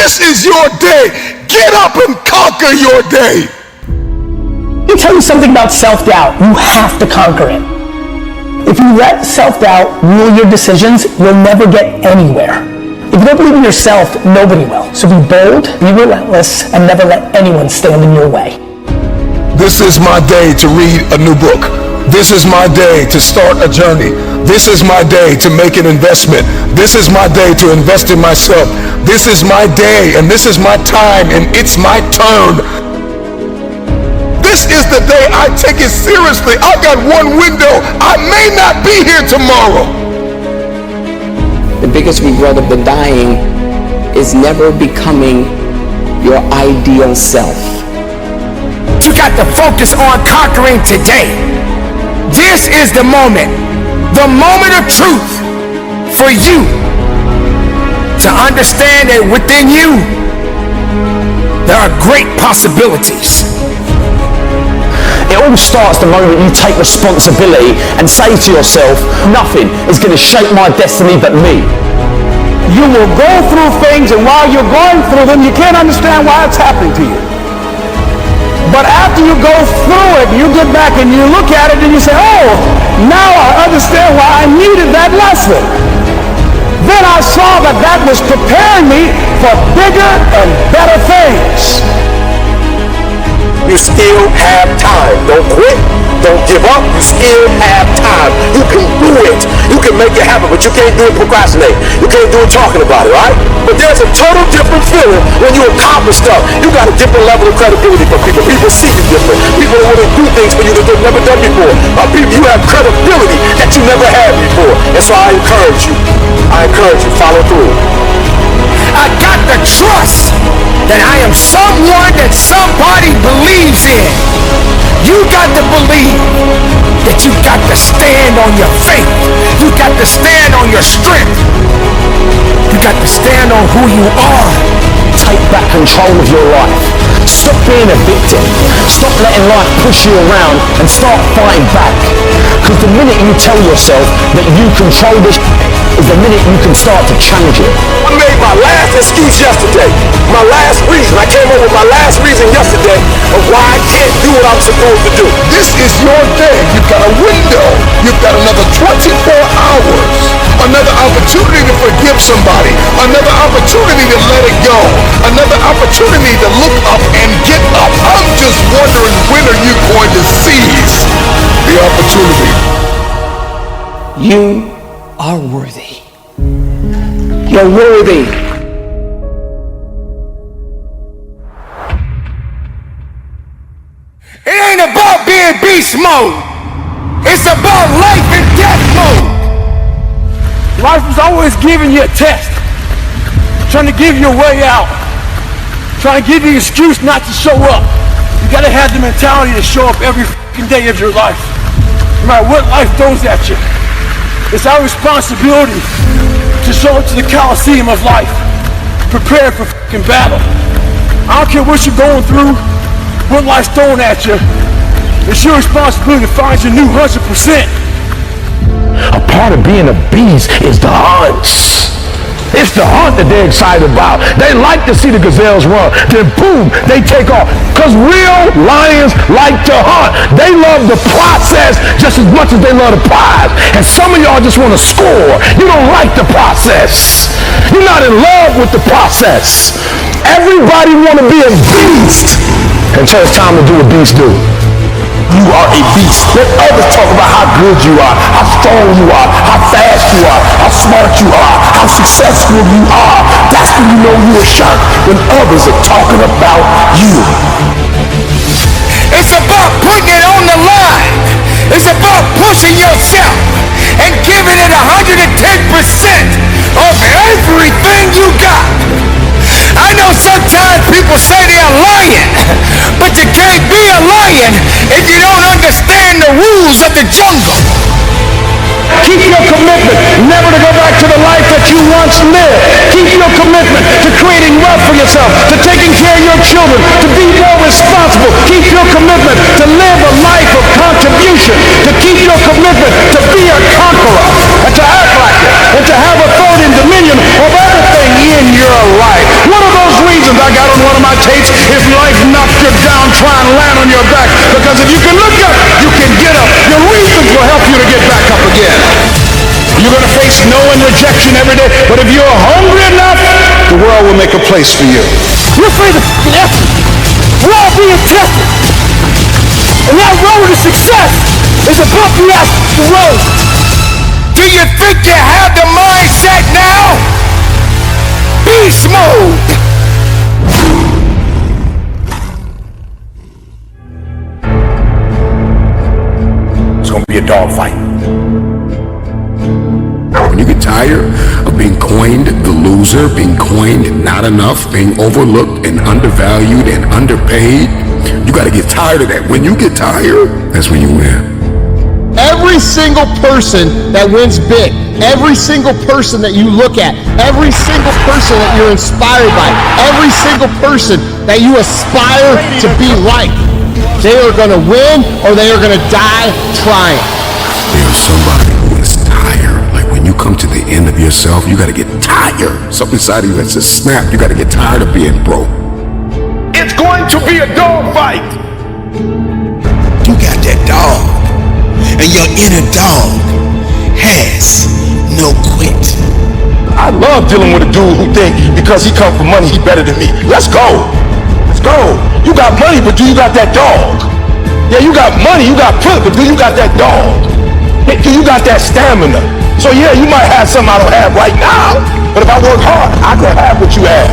This is your day. Get up and conquer your day. Let me tell you something about self-doubt. You have to conquer it. If you let self-doubt rule your decisions, you'll never get anywhere. If you don't believe in yourself, nobody will. So be bold, be relentless, and never let anyone stand in your way. This is my day to read a new book. This is my day to start a journey. This is my day to make an investment. This is my day to invest in myself. This is my day, and this is my time, and it's my turn. This is the day I take it seriously. I got one window. I may not be here tomorrow. The biggest regret of the dying is never becoming your ideal self. You got to focus on conquering today. This is the moment of truth for you to understand that within you there are great possibilities. It all starts the moment you take responsibility and say to yourself, nothing is going to shape my destiny but me. You will go through things, and while you're going through them, you can't understand why it's happening to you. But after you go through it, you get back and you look at it and you say, oh, now I understand why I needed that lesson. Then I saw that that was preparing me for bigger and better things. You still have time. Don't quit. Don't give up. You still have time. You can do it. You can make it happen, but you can't do it procrastinate. You can't do it talking about it, right? But there's a total different feeling when you accomplish stuff. You got a different level of credibility from people. People see you different. People want to do things for you that they've never done before. People, you have credibility that you never had before. And so I encourage you. Follow through. I got the trust that I am someone that somebody believes in. You got to believe that you got to stand on your faith. You got to stand on your strength. You got to stand on who you are. Take back control of your life. Stop being a victim. Stop letting life push you around and start fighting back. Because the minute you tell yourself that you control this is the minute you can start to change it. I made my last excuse yesterday. My last reason. I came up with my last reason yesterday of why I can't do what I'm supposed to do. This is your day. You've got a window. You've got another 24 hours. Another opportunity to forgive somebody. Another opportunity to let it go. Another opportunity to look up and get up. I'm just wondering, when are you going to seize the opportunity? You are worthy. You're worthy. It ain't about being beast mode. It's about life and death mode. Life is always giving you a test, trying to give you a way out, trying to give you an excuse not to show up. You gotta have the mentality to show up every fucking day of your life, no matter what life throws at you. It's our responsibility to show up to the Coliseum of life, prepared for fucking battle. I don't care what you're going through, what life's throwing at you. It's your responsibility to find your new 100%. A part of being a beast is the hunts. It's the hunt that they're excited about. They like to see the gazelles run. Then boom, they take off. Because real lions like to hunt. They love the process just as much as they love the prize. And some of y'all just want to score. You don't like the process. You're not in love with the process. Everybody want to be a beast. And so it's time to do what beasts do. You are a beast. Let others talk about how good you are, how strong you are, how fast you are, how smart you are, how successful you are. That's when you know you're a shark, when others are talking about you. It's about putting it on the line. It's about pushing yourself and giving it 110% of everything you got. I know sometimes people say they're lying, but you can't be a lion if you don't understand the rules of the jungle. Keep your commitment never to go back to the life that you once lived. Keep your commitment to creating wealth for yourself, to taking care of your children, to be more responsible. Keep your commitment to live a life of contribution, to keep your commitment to be a conqueror, and to act like it, and to have authority and dominion of everything in your life. What are those gravitates if life knocks you down, try and land on your back. Because if you can look up, you can get up. Your reasons will help you to get back up again. You're going to face no and rejection every day, but if you're hungry enough, the world will make a place for you. You're afraid of effort. We're all being tested. And that road to success is a bumpy ass road. Do you think you have the mindset now? Beast mode! It's going to be a dogfight. When you get tired of being coined the loser, being coined not enough, being overlooked and undervalued and underpaid, you got to get tired of that. When you get tired, that's when you win. Every single person that wins big, every single person that you look at, every single person that you're inspired by, every single person that you aspire to be like, they are going to win or they are going to die trying. There's somebody who is tired. Like when you come to the end of yourself, you got to get tired. Something inside of you that says snap. You got to get tired of being broke. It's going to be a dogfight. You got that dog, and your inner dog has no quit. I love dealing with a dude who think because he come from money, he better than me. Let's go. Let's go. You got money, but do you got that dog? Yeah, you got money, you got put, but do you got that dog? Do you got that stamina? So yeah, you might have something I don't have right now, but if I work hard, I can have what you have.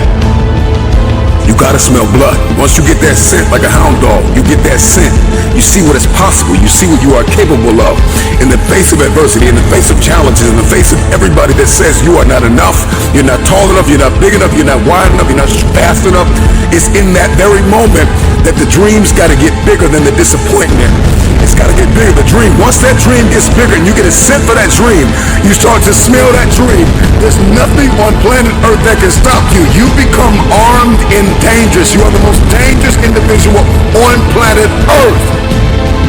You gotta smell blood. Once you get that scent, like a hound dog, you get that scent. You see what is possible. You see what you are capable of. In the face of adversity, in the face of challenges, in the face of everybody that says you are not enough, you're not tall enough, you're not big enough, you're not wide enough, you're not fast enough. It's in that very moment that the dreams gotta get bigger than the disappointment. It's gotta get bigger, the dream. Once that dream gets bigger and you get a scent for that dream, you start to smell that dream. There's nothing on planet Earth that can stop you. You become armed and dangerous. You are the most dangerous individual on planet Earth.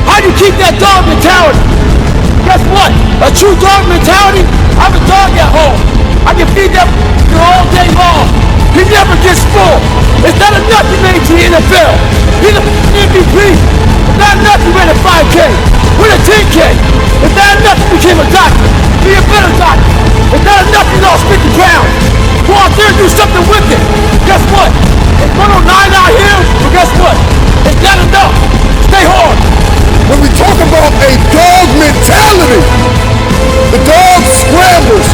How do you keep that dog mentality? Guess what? A true dog mentality, I have a dog at home. I can feed that all day long. He never gets full. It's not enough to make it to the NFL. He's an MVP. It's not enough to win a 5K. Win a 10K. It's not enough to become a doctor. Be a better doctor. It's not enough to lost 50 pounds. Go out there and do something with it. Guess what? It's 109 out here, but guess what? It's not enough. Stay hard. When we talk about a dog mentality, the dog scrambles,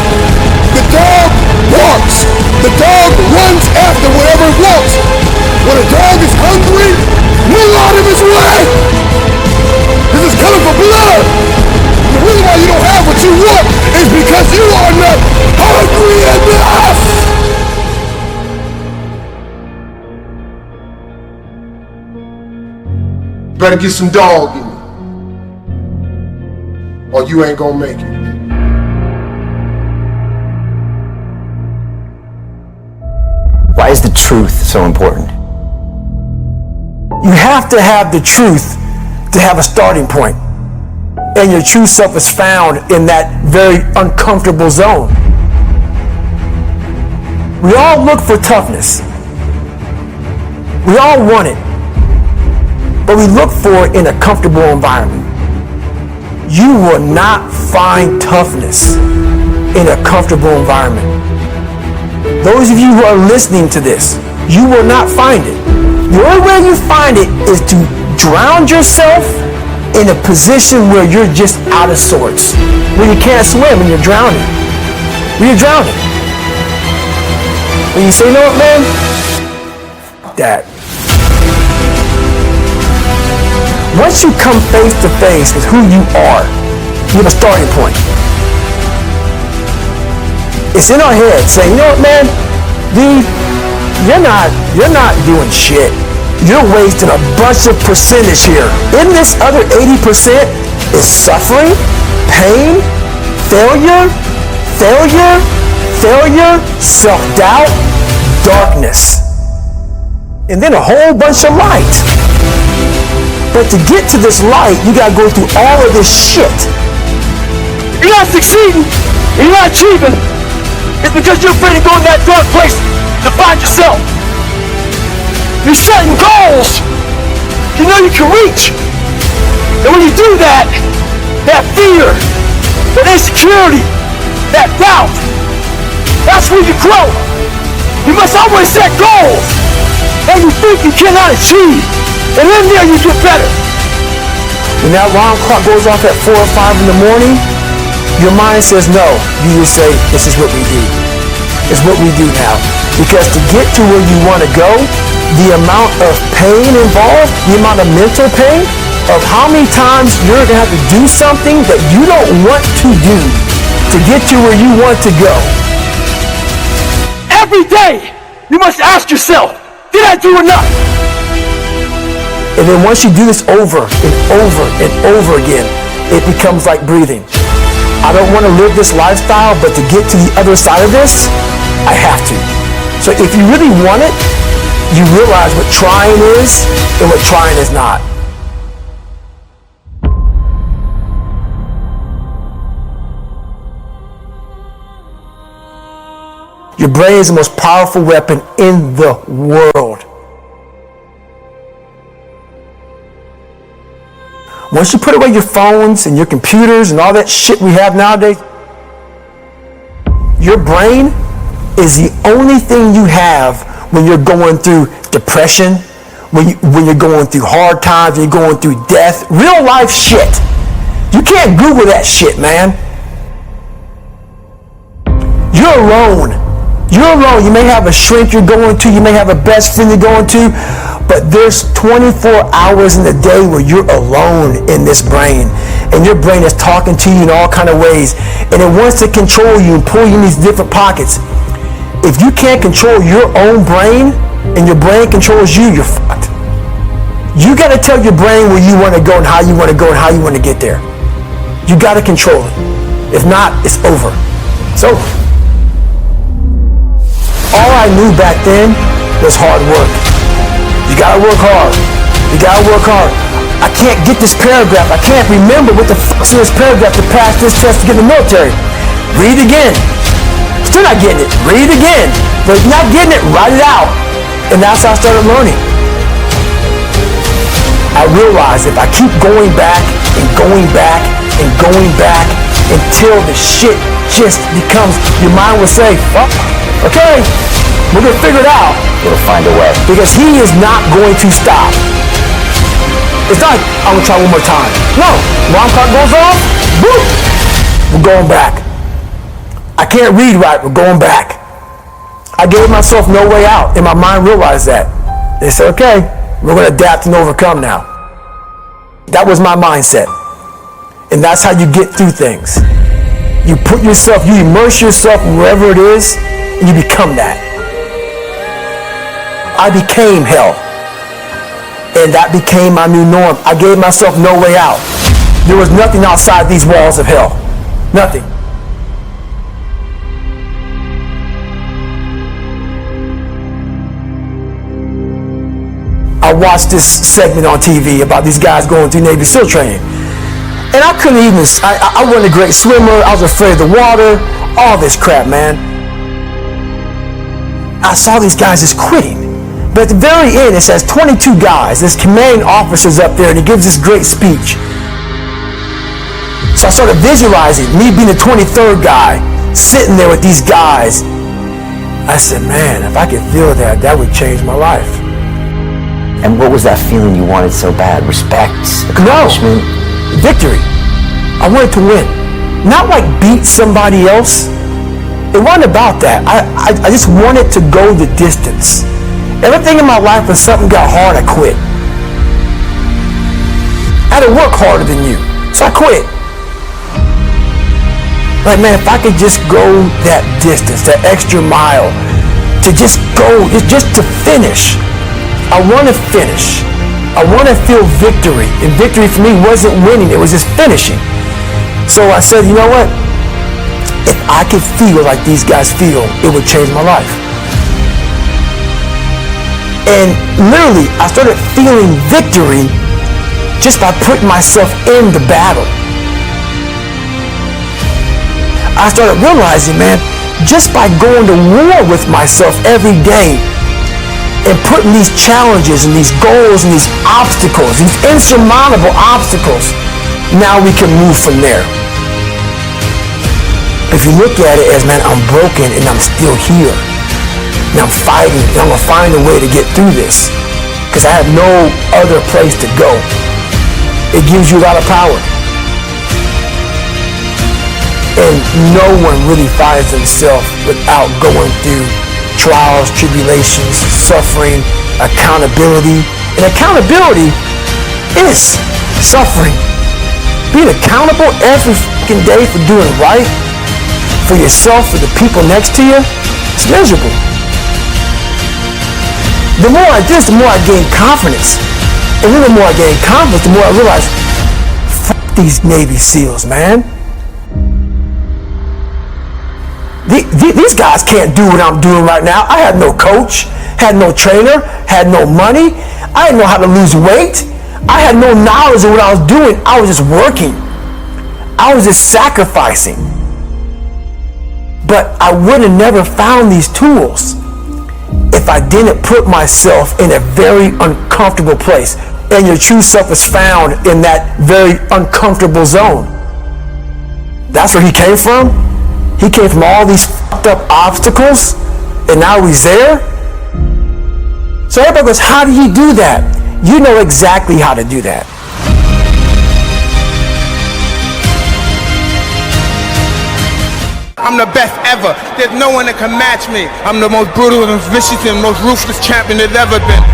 the dog barks, the dog runs after whatever it wants. When a dog is hungry, move out of his way. This is coming for blood. The reason why you don't have what you want is because you are not hungry enough. Better get some dog in you, or you ain't gonna make it. Why is the truth so important? You have to have the truth to have a starting point. And your true self is found in that very uncomfortable zone. We all look for toughness. We all want it. But we look for it in a comfortable environment. You will not find toughness in a comfortable environment. Those of you who are listening to this, you will not find it. The only way you find it is to drown yourself in a position where you're just out of sorts, where you can't swim and you're drowning. When you're drowning. When you say, you know what, man? That. Once you come face to face with who you are, you have a starting point. It's in our head saying, you know what, man? D, you're not doing shit. You're wasting a bunch of percentage here. In this other 80% is suffering, pain, failure, self-doubt, darkness, and then a whole bunch of light. But to get to this light, you gotta go through all of this shit. If you're not succeeding, and you're not achieving, it's because you're afraid to go in that dark place to find yourself. You're setting goals you know you can reach. And when you do that, that fear, that insecurity, that doubt, that's where you grow. You must always set goals that you think you cannot achieve. And in there you get better. When that alarm clock goes off at 4 or 5 in the morning, your mind says no. You just say, this is what we do. It's what we do now. Because to get to where you want to go, the amount of pain involved, the amount of mental pain, of how many times you're going to have to do something that you don't want to do to get to where you want to go. Every day, you must ask yourself, did I do enough? And then once you do this over and over and over again, it becomes like breathing. I don't want to live this lifestyle, but to get to the other side of this, I have to. So if you really want it, you realize what trying is and what trying is not. Your brain is the most powerful weapon in the world. Once you put away your phones and your computers and all that shit we have nowadays, your brain is the only thing you have when you're going through depression, when you're going through hard times, when you're going through death, real life shit. You can't Google that shit, man. You're alone. You're alone. You may have a shrink you're going to, you may have a best friend you're going to, but there's 24 hours in the day where you're alone in this brain. And your brain is talking to you in all kind of ways. And it wants to control you and pull you in these different pockets. If you can't control your own brain and your brain controls you, you're fucked. You got to tell your brain where you want to go and how you want to go and how you want to get there. You got to control it. If not, it's over. It's over. All I knew back then was hard work. You got to work hard. You got to work hard. I can't get this paragraph. I can't remember what the fuck's in this paragraph to pass this test to get in the military. Read again. Still not getting it. Read it again. But if you're not getting it, write it out. And that's how I started learning. I realized if I keep going back and going back and going back until the shit just becomes, your mind will say, fuck, okay, we're going to figure it out. We'll find a way. Because he is not going to stop. It's not like, I'm going to try one more time. No. Alarm clock goes off, boom, we're going back. I can't read right, we're going back. I gave myself no way out, and my mind realized that. They said, okay, we're going to adapt and overcome now. That was my mindset. And that's how you get through things. You put yourself, you immerse yourself wherever it is, and you become that. I became hell. And that became my new norm. I gave myself no way out. There was nothing outside these walls of hell. Nothing. I watched this segment on TV about these guys going through Navy SEAL training. And I couldn't even, I wasn't a great swimmer, I was afraid of the water, all this crap, man. I saw these guys just quitting. But at the very end, it says 22 guys, this commanding officer's up there, and he gives this great speech. So I started visualizing me being the 23rd guy, sitting there with these guys. I said, man, if I could feel that, that would change my life. And what was that feeling you wanted so bad? Respect? Accomplishment? No. Victory. I wanted to win. Not like beat somebody else. It wasn't about that. I just wanted to go the distance. Everything in my life, when something got hard, I quit. I had to work harder than you. So I quit. Like, man, if I could just go that distance, that extra mile, to just go, just to finish. I want to finish. I want to feel victory. And victory for me wasn't winning, it was just finishing. So I said, you know what? If I could feel like these guys feel, it would change my life. And literally, I started feeling victory just by putting myself in the battle. I started realizing, man, just by going to war with myself every day, and putting these challenges and these goals and these obstacles, these insurmountable obstacles, now we can move from there. If you look at it as, man, I'm broken and I'm still here, and I'm fighting, and I'm gonna find a way to get through this, because I have no other place to go. It gives you a lot of power. And no one really finds themselves without going through trials, tribulations, suffering, accountability. And accountability is suffering. Being accountable every fucking day for doing right for yourself, for the people next to you, it's miserable. The more I do this, the more I gain confidence. And then the more I gain confidence, the more I realize, fuck these Navy SEALs, man. These guys can't do what I'm doing right now. I had no coach, had no trainer, had no money. I didn't know how to lose weight. I had no knowledge of what I was doing. I was just working. I was just sacrificing. But I would have never found these tools if I didn't put myself in a very uncomfortable place. And your true self is found in that very uncomfortable zone. That's where he came from. He came from all these fucked up obstacles, and now he's there. So everybody goes, how did he do that? You know exactly how to do that. I'm the best ever. There's no one that can match me. I'm the most brutal and vicious and most ruthless champion there's ever been.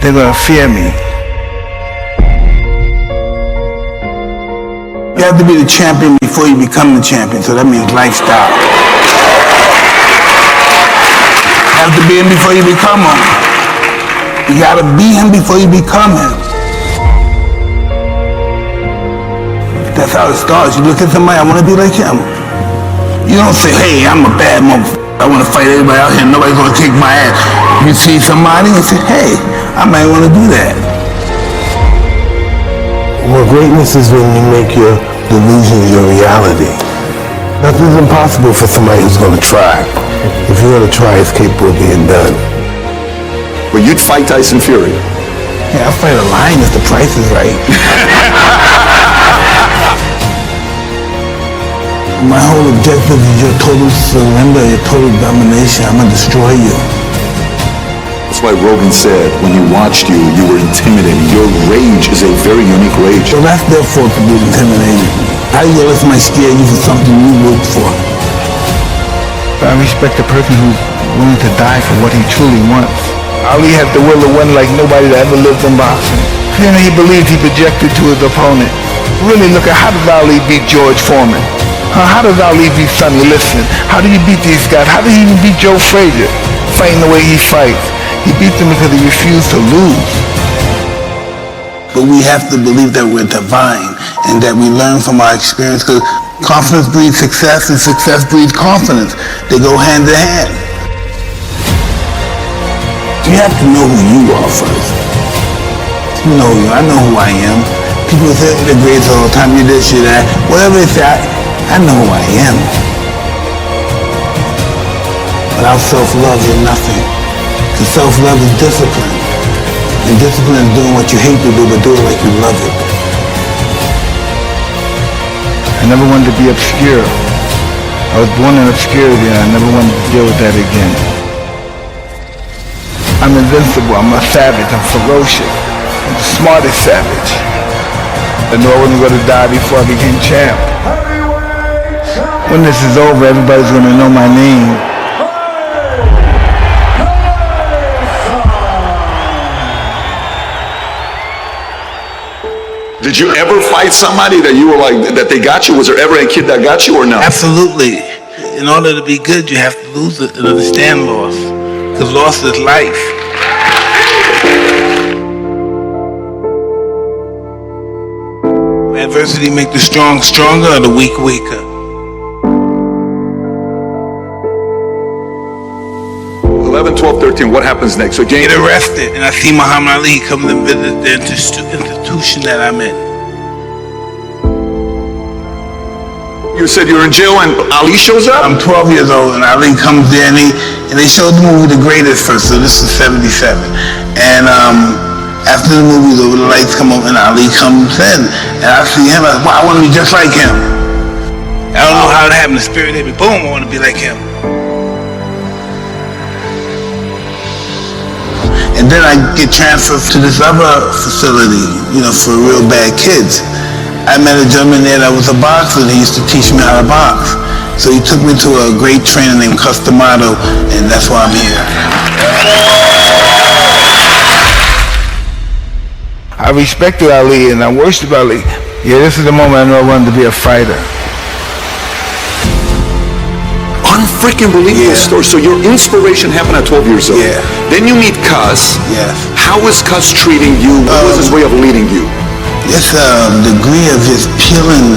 They're gonna fear me. You have to be the champion before you become the champion, so that means lifestyle. You have to be him before you become him. You gotta be him before you become him. That's how it starts. You look at somebody, I wanna be like him. You don't say, hey, I'm a bad motherfucker. I wanna fight everybody out here, nobody's gonna kick my ass. You see somebody and say, hey, I might wanna do that. Well, greatness is when you make your delusions your reality. Nothing's impossible for somebody who's going to try. If you're going to try, it's capable of being done. But you'd fight Tyson Fury. Yeah, I'll fight a lion if the price is right. My whole objective is your total surrender, your total domination. I'm going to destroy you. That's why Rogan said when he watched you, you were intimidating. Your rage is a very unique rage. So that's their fault to be intimidating. How you gonna let somebody scare you for something you worked for? I respect a person who's willing to die for what he truly wants. Ali had the will to win like nobody that ever lived in boxing. And he believed he projected to his opponent. Really look at how does Ali beat George Foreman? How does Ali beat Sonny Liston? How do you beat these guys? How did he even beat Joe Frazier? Fighting the way he fights. He beat them because he refused to lose. But we have to believe that we're divine and that we learn from our experience, because confidence breeds success and success breeds confidence. They go hand in hand. You have to know who you are first. You know you. I know who I am. People say they're great all the time, you this, you that. Whatever they say, I know who I am. Without self-love, you're nothing. Because self-love is discipline. And discipline is doing what you hate to do, but do it like you love it. I never wanted to be obscure. I was born in obscurity and I never wanted to deal with that again. I'm invincible, I'm a savage, I'm ferocious. I'm the smartest savage. I knew I wasn't going to die before I became champ. When this is over, everybody's going to know my name. Did you ever fight somebody that you were like, that they got you? Was there ever a kid that got you or no? Absolutely. In order to be good, you have to lose it and understand loss. Because loss is life. Adversity make the strong stronger or the weak weaker. 11, 12, 13, what happens next? So Get arrested, and I see Muhammad Ali come to visit the institution that I'm in. You said you're in jail and Ali shows up? I'm 12 years old and Ali comes in and they showed the movie The Greatest first, so this is 77. And after the movie's over, the lights come up and Ali comes in. And I see him, I wow, I want to be just like him. I don't know how it happened, the spirit hit me, boom, I want to be like him. And then I get transferred to this other facility, for real bad kids. I met a gentleman there that was a boxer and he used to teach me how to box. So he took me to a great trainer named Customato, and that's why I'm here. I respected Ali and I worship Ali. Yeah, this is the moment I know I wanted to be a fighter. Unfreaking believable story. So your inspiration happened at 12 years old. Yeah. Then you meet Cuz. Yes. How is Cuz treating you? What was his way of leading you? It's a degree of just peeling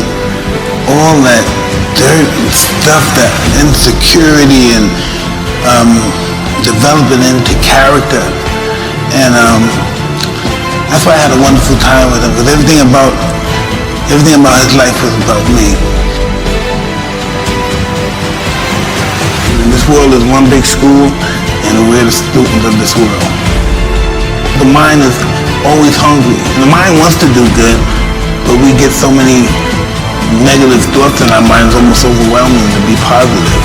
all that dirt and stuff, that insecurity, and developing into character. And that's why I had a wonderful time with him, because everything about his life was about me. This world is one big school, and we're the students of this world. The mind is always hungry. And the mind wants to do good, but we get so many negative thoughts in our minds, almost overwhelming to be positive.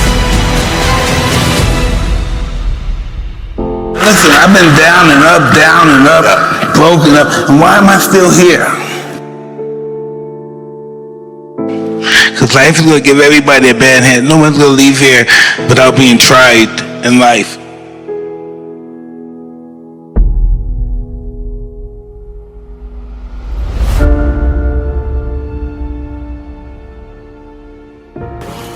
Listen, I've been down and up, broken up, and why am I still here? Because life is going to give everybody a bad hand. No one's going to leave here without being tried in life.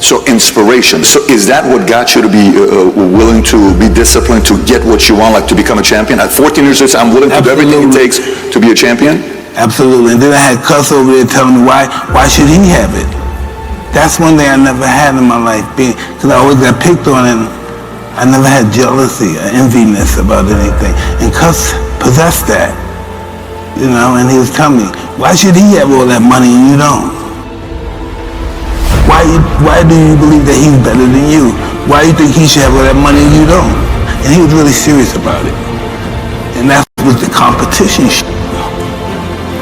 So inspiration. So is that what got you to be willing to be disciplined to get what you want, like to become a champion? At 14 years old, I'm willing to do everything it takes to be a champion? Absolutely. And then I had Cuz over there telling me why should he have it? That's one thing I never had in my life, because I always got picked on, and I never had jealousy or enviness about anything. And Cuz possessed that, and he was telling me, why should he have all that money and you don't? Why do you believe that he's better than you? Why do you think he should have all that money and you don't? And he was really serious about it. And that was the competition shit.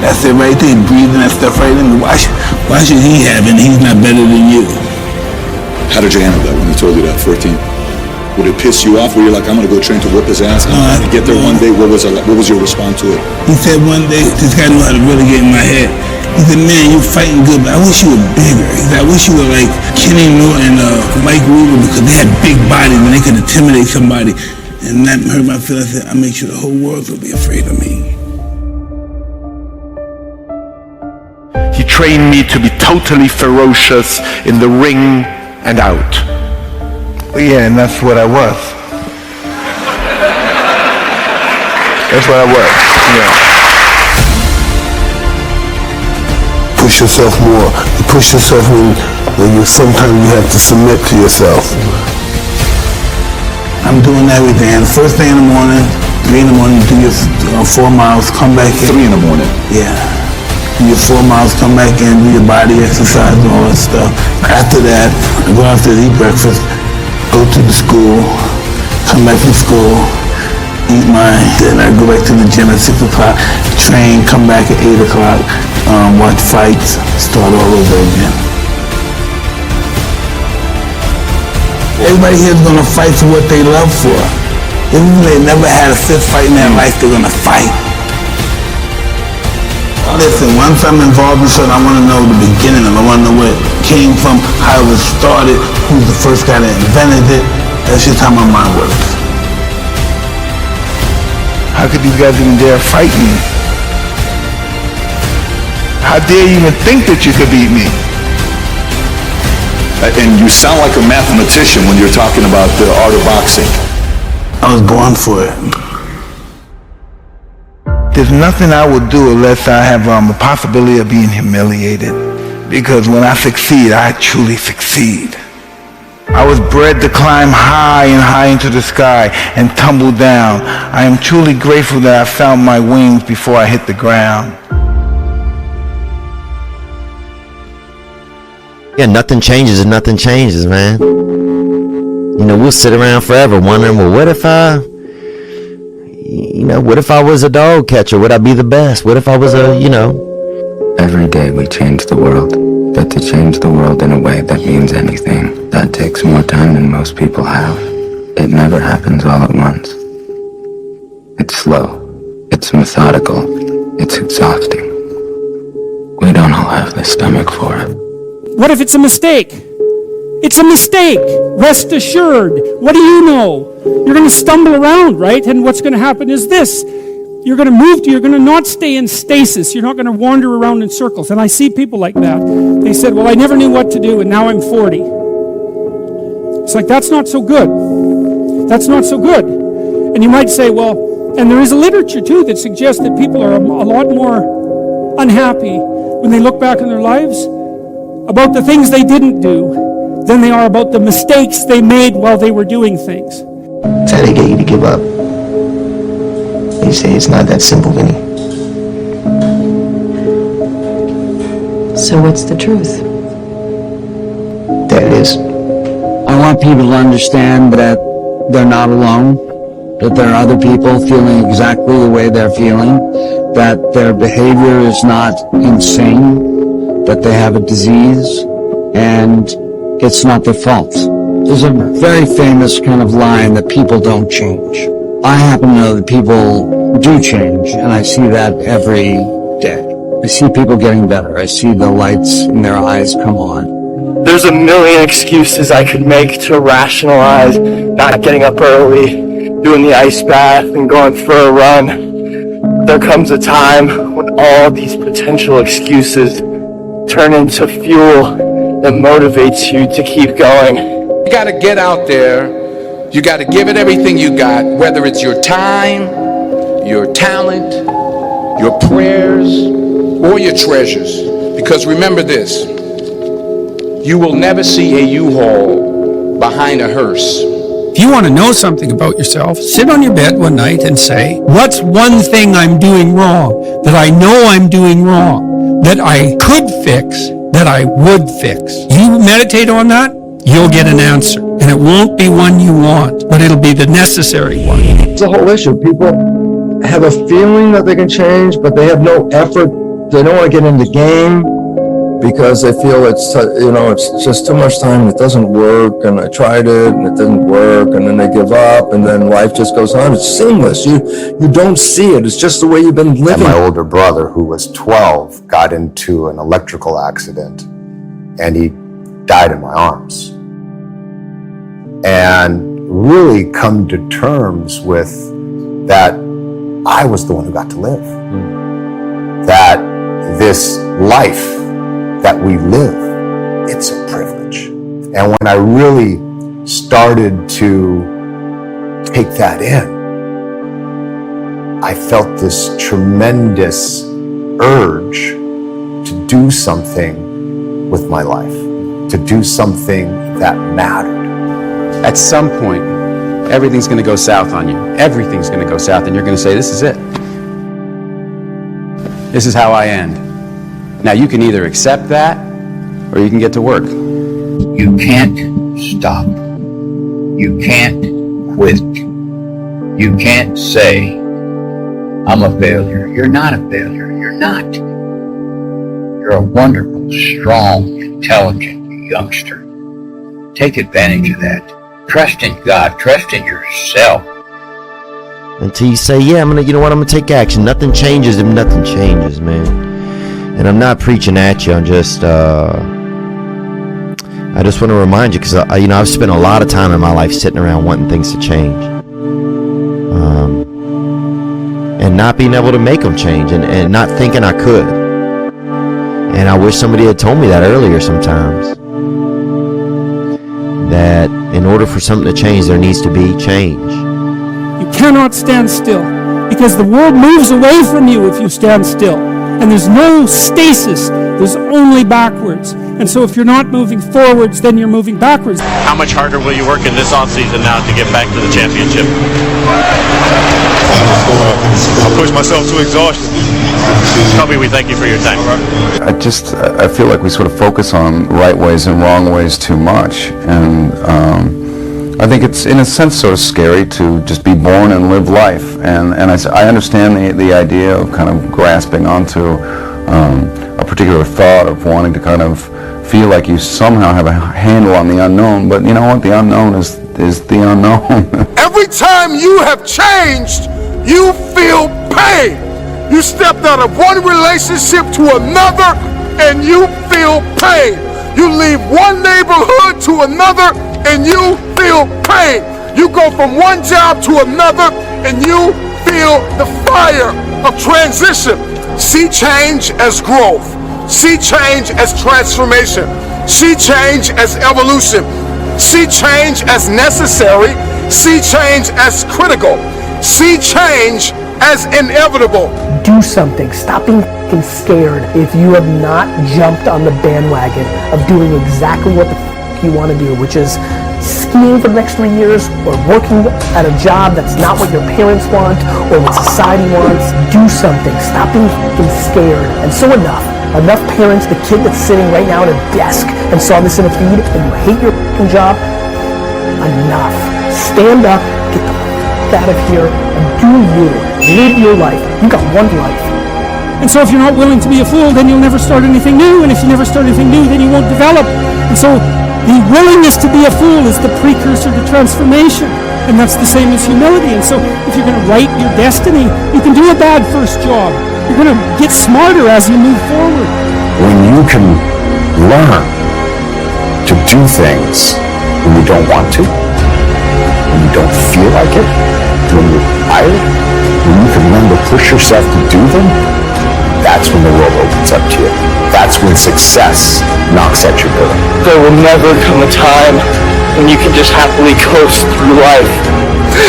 That's it right there, breathing that stuff right in. Why should he have it and he's not better than you? How did you handle that when he told you that, 14? Would it piss you off? Were you like, I'm going to go train to whip his ass? And get there one day, what was your response to it? He said one day, this guy knew how to really get in my head. He said, man, you're fighting good, but I wish you were bigger. He said, I wish you were like Kenny Norton and Mike Weaver, because they had big bodies and they could intimidate somebody. And that hurt my feelings. I said, I make sure the whole world will be afraid of me. He trained me to be totally ferocious in the ring and out. Yeah, and that's what I was. That's what I was, yeah. Push yourself more. You push yourself when sometimes you have to submit to yourself. I'm doing everything. First thing in the morning, 3 in the morning, do your 4 miles, come back in. 3 in the morning? Yeah. Do your 4 miles, come back in, do your body exercise and all that stuff. After that, I go out to eat breakfast, go to the school, come back from school, eat my dinner, go back to the gym at 6 o'clock, train, come back at 8 o'clock, watch fights, start all over again. Everybody here is going to fight for what they love for. Even if they never had a fist fight in their life, they're going to fight. Listen, once I'm involved in something, I want to know the beginning of it. I want to know where it came from, how it was started, who's the first guy that invented it. That's just how my mind works. How could these guys even dare fight me? How dare you even think that you could beat me? And you sound like a mathematician when you're talking about the art of boxing. I was born for it. There's nothing I would do unless I have a possibility of being humiliated. Because when I succeed, I truly succeed. I was bred to climb high and high into the sky and tumble down. I am truly grateful that I found my wings before I hit the ground. Yeah, nothing changes if nothing changes, man. You know, we'll sit around forever wondering, well, what if I was a dog catcher? Would I be the best? What if I was Every day we change the world, but to change the world in a way that means anything, that takes more time than most people have. It never happens all at once. It's slow, it's methodical, it's exhausting. We don't all have the stomach for it. What if it's a mistake? It's a mistake. Rest assured. What do you know? You're going to stumble around, right? And what's going to happen is this. You're going to not stay in stasis. You're not going to wander around in circles. And I see people like that. They said, well, I never knew what to do, and now I'm 40. It's like, that's not so good. That's not so good. And you might say, well, and there is a literature, too, that suggests that people are a lot more unhappy when they look back in their lives about the things they didn't do than they are about the mistakes they made while they were doing things. That's how they get you to give up. They say it's not that simple, Vinny. So what's the truth? There it is. I want people to understand that they're not alone, that there are other people feeling exactly the way they're feeling, that their behavior is not insane, that they have a disease, and it's not their fault. There's a very famous kind of line that people don't change. I happen to know that people do change, and I see that every day. I see people getting better. I see the lights in their eyes come on. There's a million excuses I could make to rationalize not getting up early, doing the ice bath, and going for a run. There comes a time when all these potential excuses turn into fuel that motivates you to keep going. You got to get out there. You got to give it everything you got, whether it's your time, your talent, your prayers, or your treasures. Because remember this, you will never see a U-Haul behind a hearse. If you want to know something about yourself, sit on your bed one night and say, what's one thing I'm doing wrong, that I know I'm doing wrong, that I could fix, that I would fix? You meditate on that, you'll get an answer. And it won't be one you want, but it'll be the necessary one. It's a whole issue. People have a feeling that they can change, but they have no effort. They don't want to get in the game because they feel it's just too much time. It doesn't work, and I tried it, and it didn't work, and then they give up, and then life just goes on. It's seamless. You don't see it. It's just the way you've been living. And my older brother, who was 12, got into an electrical accident, and he died in my arms. And really come to terms with that I was the one who got to live. That this life that we live, it's a privilege. And when I really started to take that in, I felt this tremendous urge to do something with my life, to do something that mattered. At some point, everything's going to go south on you. Everything's going to go south, and you're going to say, this is it. This is how I end. Now, you can either accept that, or you can get to work. You can't stop. You can't quit. You can't say, I'm a failure. You're not a failure. You're not. You're a wonderful, strong, intelligent youngster. Take advantage of that. Trust in God. Trust in yourself. Until you say, yeah, I'm going to take action. Nothing changes if nothing changes, man. And I'm not preaching at you. I'm just, I just want to remind you, because, I've spent a lot of time in my life sitting around wanting things to change. And not being able to make them change, and not thinking I could. And I wish somebody had told me that earlier sometimes. That in order for something to change, there needs to be change. You cannot stand still, because the world moves away from you if you stand still. And there's no stasis, there's only backwards. And so if you're not moving forwards, then you're moving backwards. How much harder will you work in this offseason now to get back to the championship? I'll push myself to exhaustion. Kobe, we thank you for your time. I feel like we sort of focus on right ways and wrong ways too much, and I think it's in a sense sort of scary to just be born and live life, and I understand the idea of kind of grasping onto a particular thought of wanting to kind of feel like you somehow have a handle on the unknown, but you know what, the unknown is the unknown. Every time you have changed, you feel pain. You stepped out of one relationship to another and you feel pain. You leave one neighborhood to another and you feel pain. You go from one job to another and you feel the fire of transition. See change as growth. See change as transformation. See change as evolution. See change as necessary. See change as critical. See change as inevitable. Do something. Stop being scared if you have not jumped on the bandwagon of doing exactly what the you want to do, which is skiing for the next 3 years or working at a job that's not what your parents want or what society wants. Do something. Stop being scared. And so enough parents, the kid that's sitting right now at a desk and saw this in a feed and you hate your job, enough. Stand up, get the out of here, and do you. Live your life. You got one life. And so if you're not willing to be a fool, then you'll never start anything new. And if you never start anything new, then you won't develop. And so the willingness to be a fool is the precursor to transformation. And that's the same as humility. And so if you're going to write your destiny, you can do a bad first job. You're going to get smarter as you move forward. When you can learn to do things when you don't want to, when you don't feel like it, when you're tired, when you can learn to push yourself to do them, that's when the world opens up to you. That's when success knocks at your door. There will never come a time when you can just happily coast through life.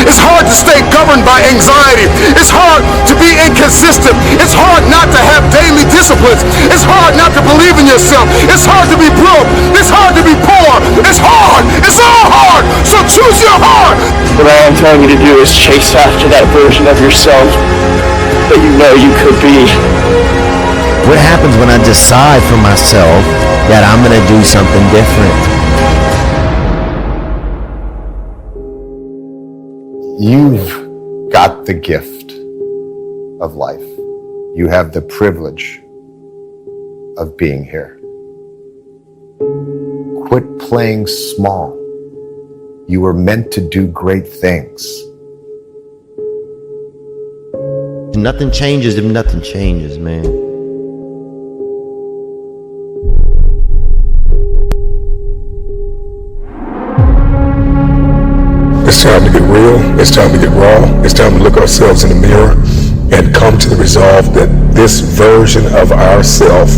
It's hard to stay governed by anxiety. It's hard to be inconsistent. It's hard not to have daily disciplines. It's hard not to believe in yourself. It's hard to be broke. It's hard to be poor. It's hard. It's all hard. So choose your heart. What I am telling you to do is chase after that version of yourself that you know you could be. What happens when I decide for myself that I'm going to do something different? You've got the gift of life. You have the privilege of being here. Quit playing small. You were meant to do great things. Nothing changes if nothing changes, man. It's time to get real. It's time to get raw. It's time to look ourselves in the mirror and come to the resolve that this version of ourself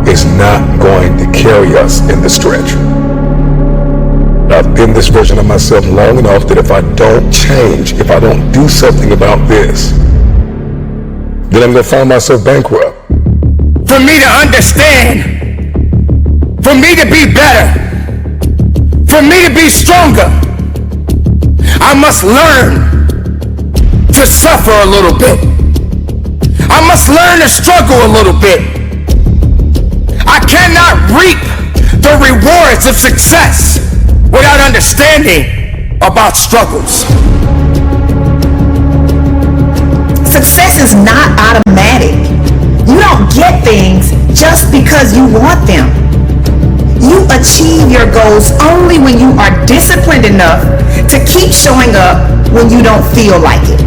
is not going to carry us in the stretch. I've been this version of myself long enough that if I don't change, if I don't do something about this, then I'm going to find myself bankrupt. For me to understand, for me to be better, for me to be stronger, I must learn to suffer a little bit. I must learn to struggle a little bit. I cannot reap the rewards of success without understanding about struggles. Success is not automatic. You don't get things just because you want them. You achieve your goals only when you are disciplined enough to keep showing up when you don't feel like it.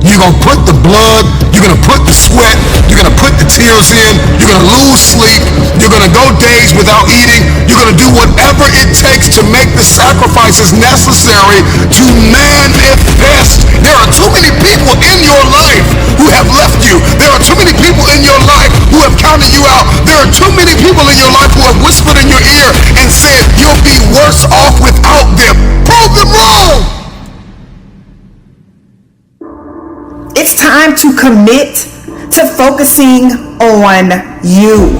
You're going to put the blood, you're going to put the sweat, you're going to put the tears in, you're going to lose sleep, you're going to go days without eating, you're going to do whatever it takes to make the sacrifices necessary to manifest. There are too many people in your life who have left you. There are too many people in your life who have counted you out. There are too many people in your life who have whispered in your ear and said you'll be worse off without them. Prove them wrong. It's time to commit to focusing on you.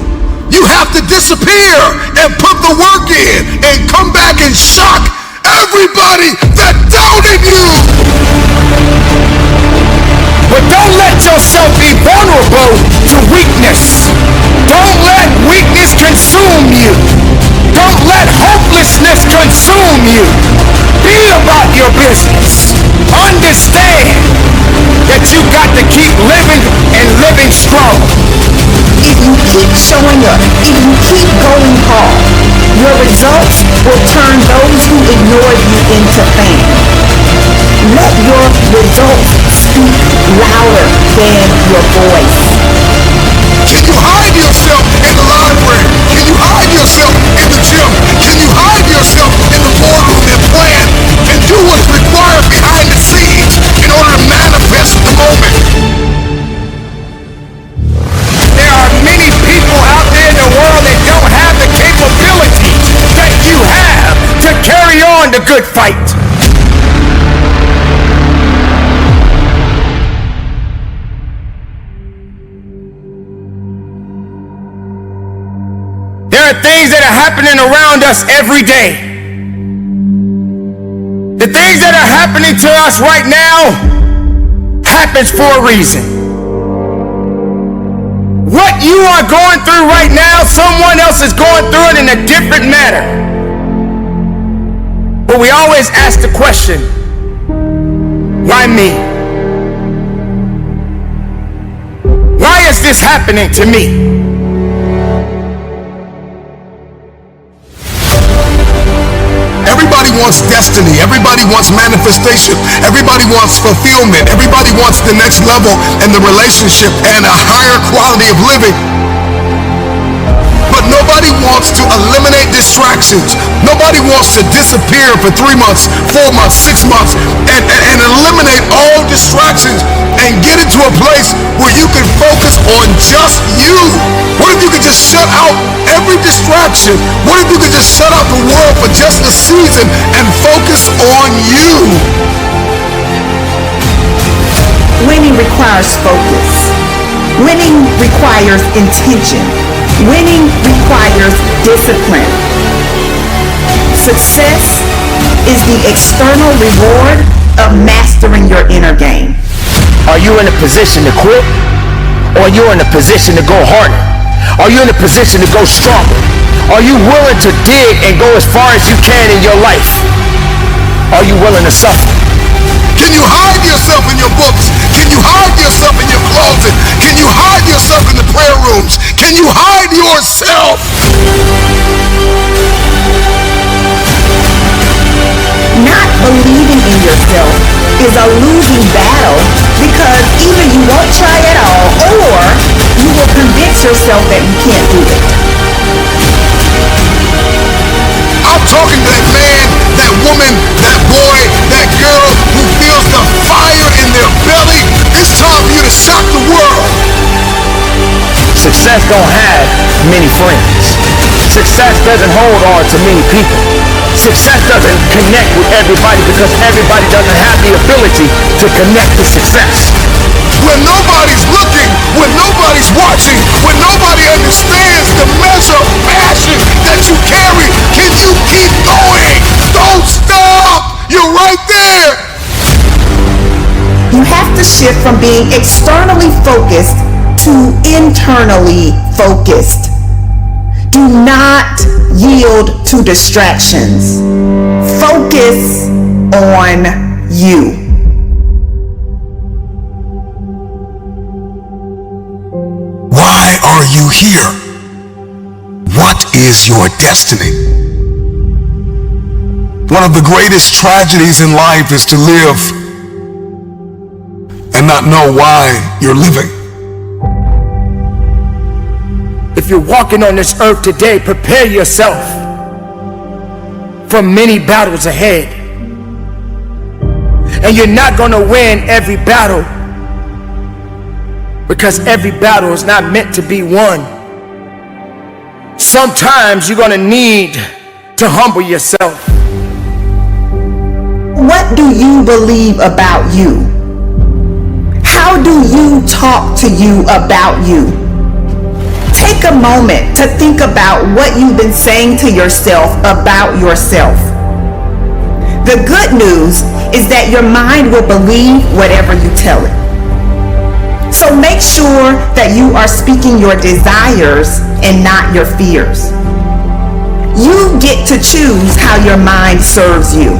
You have to disappear and put the work in and come back and shock everybody that doubted you. But don't let your vulnerable to weakness. Don't let weakness consume you. Don't let hopelessness consume you. Be about your business. Understand that you got to keep living and living strong. If you keep showing up, if you keep going hard, your results will turn those who ignored you into fame. Let your results speak louder than your voice. Can you hide yourself in the library? Can you hide yourself in the gym? Can you hide yourself in the boardroom and plan and do what's required behind the scenes in order to manifest the moment? There are many people out there in the world that don't have the capabilities that you have to carry on the good fight. There are things that are happening around us every day. The things that are happening to us right now happens for a reason. What you are going through right now, someone else is going through it in a different manner. But we always ask the question, why me? Why is this happening to me? Everybody wants destiny. Everybody wants manifestation. Everybody wants fulfillment. Everybody wants the next level in the relationship and a higher quality of living. But nobody wants to eliminate distractions. Nobody wants to disappear for 3 months, 4 months, 6 months, and eliminate all distractions and get into a place where you can focus on just you. What if you could just shut out every distraction? What if you could just shut out the world for just a season and focus on you? Winning requires focus. Winning requires intention. Winning requires discipline. Success is the external reward of mastering your inner game. Are you in a position to quit? Or are you in a position to go harder? Are you in a position to go stronger? Are you willing to dig and go as far as you can in your life? Are you willing to suffer? Can you hide yourself in your books? Can you hide yourself in your closet? Can you hide yourself in the prayer rooms? Can you hide yourself? Not believing in yourself is a losing battle because either you won't try at all or you will convince yourself that you can't do it. I'm talking to that man, that woman, that boy, that girl who feels the fire in their belly. It's time for you to shock the world. Success don't have many friends. Success doesn't hold on to many people. Success doesn't connect with everybody because everybody doesn't have the ability to connect to success. When nobody's looking, when nobody's watching, when nobody understands the measure of passion that you carry, can you keep going? Don't stop! You're right there! You have to shift from being externally focused to internally focused. Do not yield to distractions. Focus on you. Why are you here? What is your destiny? One of the greatest tragedies in life is to live and not know why you're living. If you're walking on this earth today, prepare yourself for many battles ahead. And you're not going to win every battle because every battle is not meant to be won. Sometimes you're going to need to humble yourself. What do you believe about you? How do you talk to you about you? Take a moment to think about what you've been saying to yourself about yourself. The good news is that your mind will believe whatever you tell it. So make sure that you are speaking your desires and not your fears. You get to choose how your mind serves you.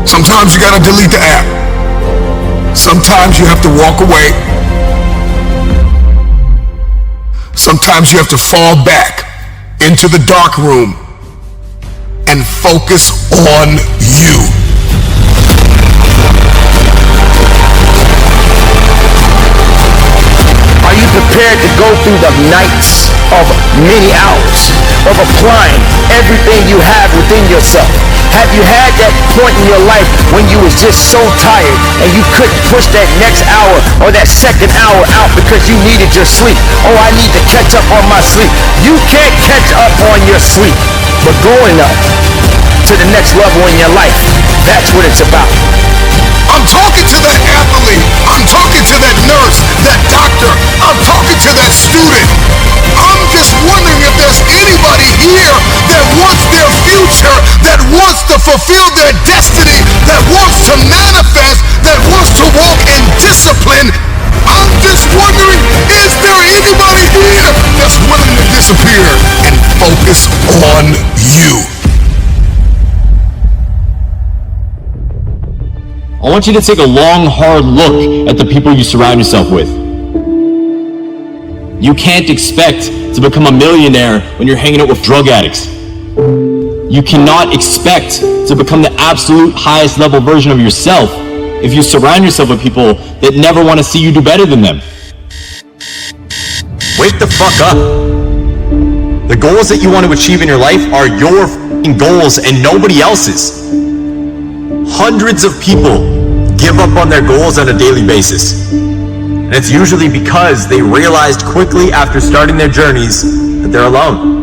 Sometimes you gotta delete the app. Sometimes you have to walk away. Sometimes you have to fall back into the dark room and focus on you. Are you prepared to go through the nights of many hours of applying everything you have within yourself? Have you had that point in your life when you was just so tired and you couldn't push that next hour or that second hour out because you needed your sleep? Oh, I need to catch up on my sleep. You can't catch up on your sleep, but going up to the next level in your life, that's what it's about. I'm talking to that athlete. I'm talking to that nurse, that doctor. I'm talking to that student. I'm just wondering if there's anybody here that wants their future, that wants to fulfill their destiny, that wants to manifest, that wants to walk in discipline. I'm just wondering, is there anybody here that's willing to disappear and focus on you? I want you to take a long, hard look at the people you surround yourself with. You can't expect to become a millionaire when you're hanging out with drug addicts. You cannot expect to become the absolute highest level version of yourself if you surround yourself with people that never want to see you do better than them. Wake the fuck up. The goals that you want to achieve in your life are your f***ing goals and nobody else's. Hundreds of people give up on their goals on a daily basis. And it's usually because they realized quickly after starting their journeys that they're alone.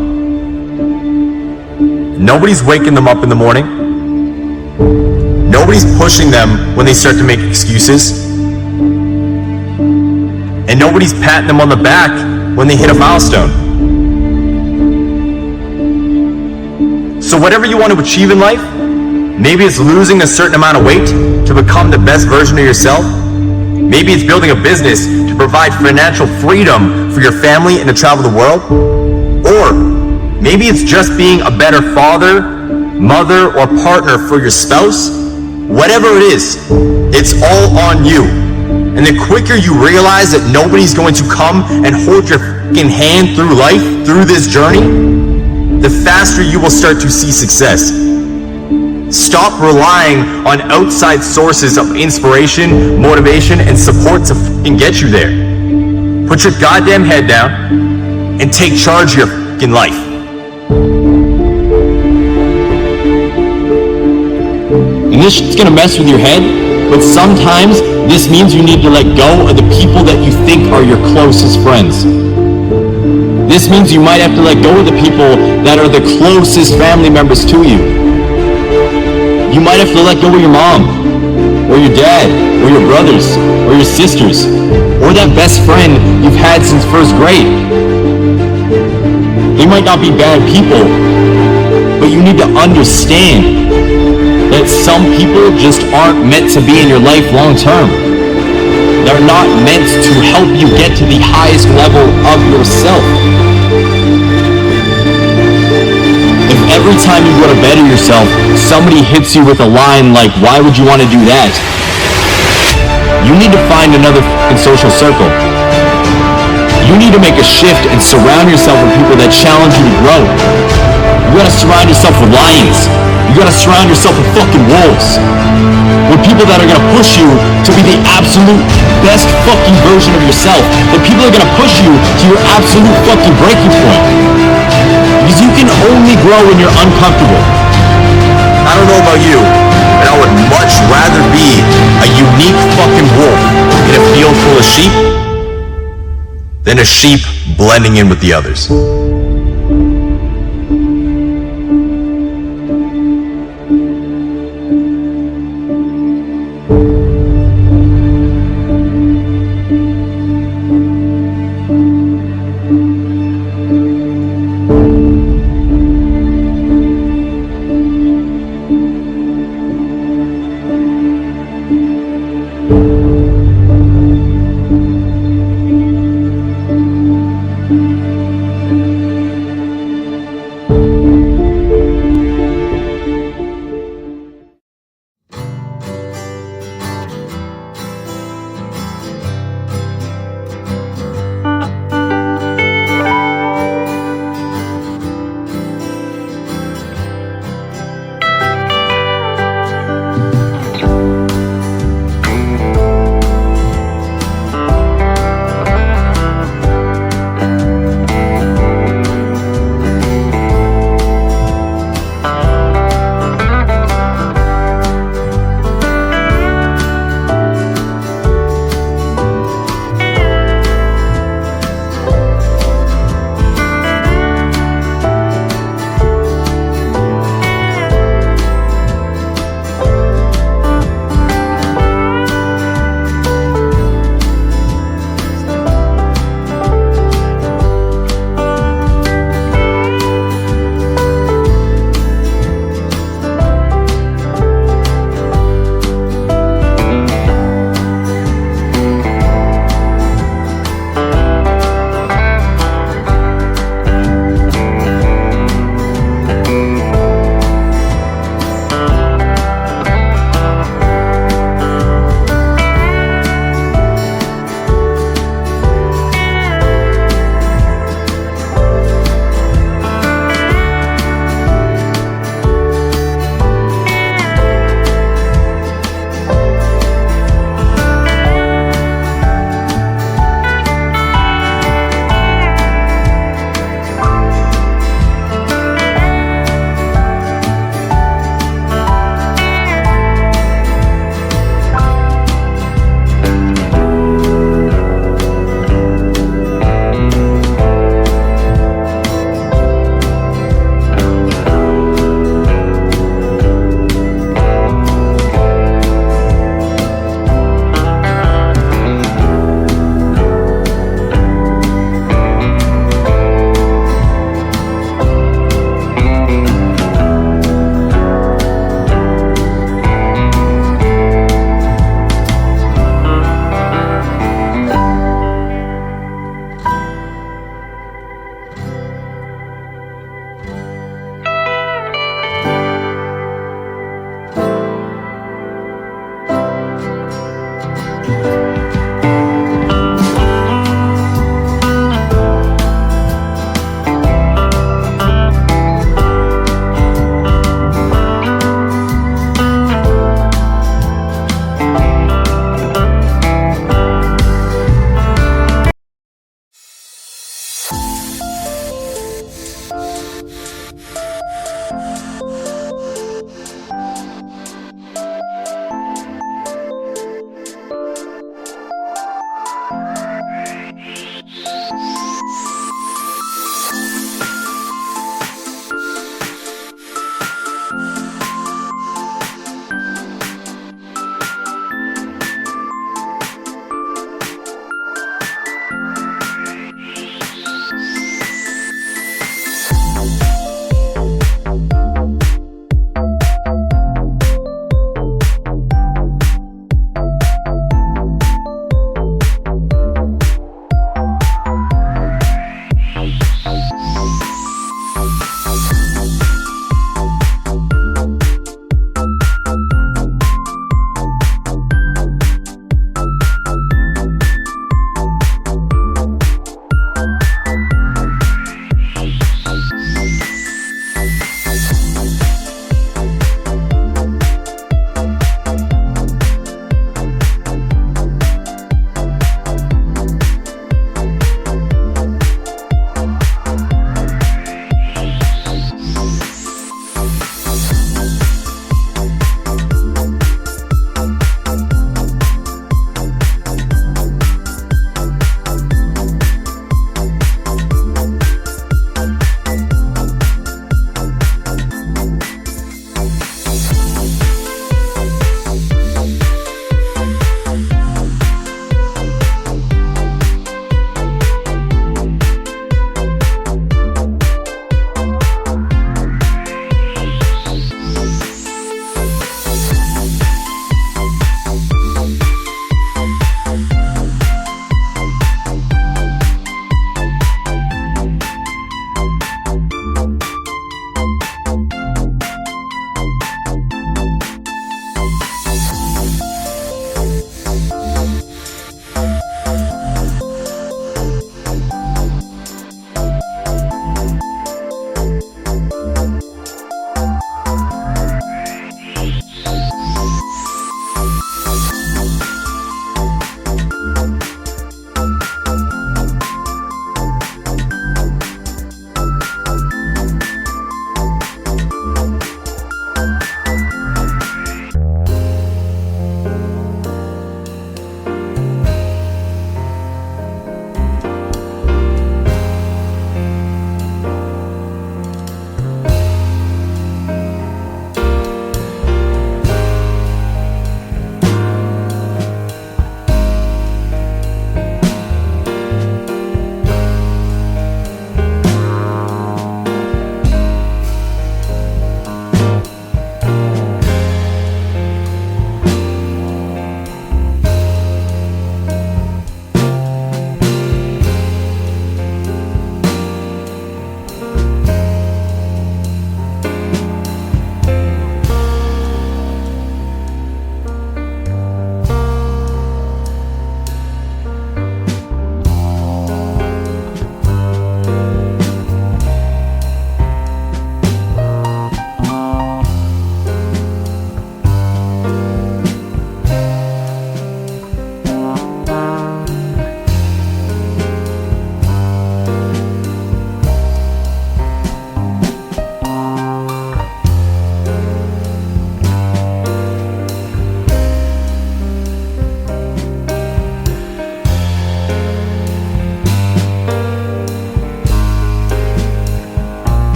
Nobody's waking them up in the morning. Nobody's pushing them when they start to make excuses. And nobody's patting them on the back when they hit a milestone. So whatever you want to achieve in life, maybe it's losing a certain amount of weight to become the best version of yourself. Maybe it's building a business to provide financial freedom for your family and to travel the world. Or maybe it's just being a better father, mother, or partner for your spouse. Whatever it is, it's all on you. And the quicker you realize that nobody's going to come and hold your fucking hand through life, through this journey, the faster you will start to see success. Stop relying on outside sources of inspiration, motivation, and support to fucking get you there. Put your goddamn head down and take charge of your fucking life. And this shit's gonna mess with your head, but sometimes this means you need to let go of the people that you think are your closest friends. This means you might have to let go of the people that are the closest family members to you. You might have to let go of your mom, or your dad, or your brothers, or your sisters, or that best friend you've had since first grade. They might not be bad people, but you need to understand that some people just aren't meant to be in your life long term. They're not meant to help you get to the highest level of yourself. If every time you go to better yourself, somebody hits you with a line like, "Why would you want to do that?" You need to find another f***ing social circle. You need to make a shift and surround yourself with people that challenge you to grow. You gotta surround yourself with lions. You gotta surround yourself with fucking wolves. With people that are gonna push you to be the absolute best fucking version of yourself. The people that are gonna push you to your absolute fucking breaking point. Because you can only grow when you're uncomfortable. I don't know about you, but I would much rather be a unique fucking wolf in a field full of sheep than a sheep blending in with the others.